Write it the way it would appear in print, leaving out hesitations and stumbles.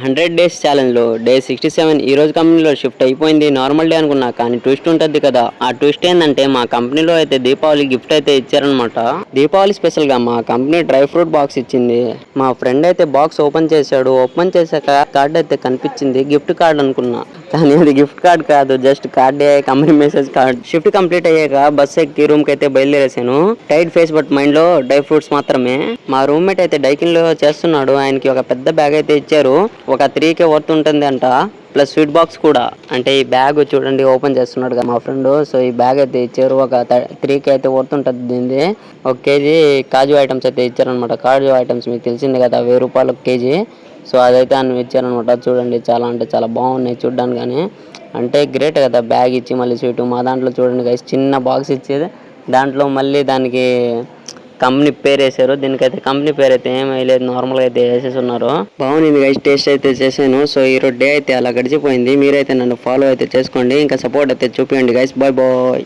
100 days ఛాలెంజ్లో day 67 ఈ రోజు కంపెనీలో షిఫ్ట్ అయిపోయింది. నార్మల్ డే అనుకున్నా, కానీ ట్విస్ట్ ఉంటుంది కదా. ఆ ట్విస్ట్ ఏంటంటే మా కంపెనీలో అయితే దీపావళి గిఫ్ట్ అయితే ఇచ్చారనమాట. దీపావళి స్పెషల్ గా మా కంపెనీ డ్రై ఫ్రూట్ బాక్స్ ఇచ్చింది. మా ఫ్రెండ్ అయితే బాక్స్ ఓపెన్ చేశాడు. ఓపెన్ చేశాక కార్డ్ అయితే కనిపించింది. గిఫ్ట్ కార్డ్ అనుకున్నా, కానీ అది గిఫ్ట్ కార్డ్ కాదు, జస్ట్ కార్డే, company message card. Shift complete అయ్యాక బస్ ఎక్కి రూమ్ కి అయితే బయలుదేరేసాను. టైట్ ఫేస్ బట్ మైండ్ లో డ్రై ఫ్రూట్స్ మాత్రమే. మా రూమ్మేట్ అయితే డైకింగ్ లో చేస్తున్నాడు. ఆయనకి ఒక పెద్ద బ్యాగ్ అయితే ఇచ్చారు. ఒక 3K వర్త్ ఉంటుంది అంట, ప్లస్ స్వీట్ బాక్స్ కూడా. అంటే ఈ బ్యాగ్ చూడండి, ఓపెన్ చేస్తున్నాడు కదా మా ఫ్రెండ్. సో ఈ బ్యాగ్ అయితే ఇచ్చారు. ఒక 3K అయితే వర్త్ ఉంటుంది దీనిది. 1 kg కాజు ఐటమ్స్ అయితే ఇచ్చారనమాట. కాజు ఐటమ్స్ మీకు తెలిసింది కదా, 1000 రూపాయలు కేజీ. సో అదైతే అన్ని ఇచ్చారనమాట. చూడండి, చాలా అంటే చాలా బాగున్నాయి చూడడానికి. కానీ అంటే గ్రేట్ కదా, బ్యాగ్ ఇచ్చి మళ్ళీ స్వీట్. మా దాంట్లో చూడండి గైస్, చిన్న బాక్స్ ఇచ్చేది, దాంట్లో మళ్ళీ దానికి కంపెనీ పేరు వేసారు. దీనికైతే కంపెనీ పేరు అయితే ఏం వేయలేదు, నార్మల్గా అయితే వేసేసి ఉన్నారు. బాగుంది గైస్, టేస్ట్ అయితే చేశాను. సో ఈ రోజు డే అయితే అలా గడిచిపోయింది. మీరైతే నన్ను ఫాలో అయితే చేసుకోండి, ఇంకా సపోర్ట్ అయితే చూపించండి గైస్. Bye bye.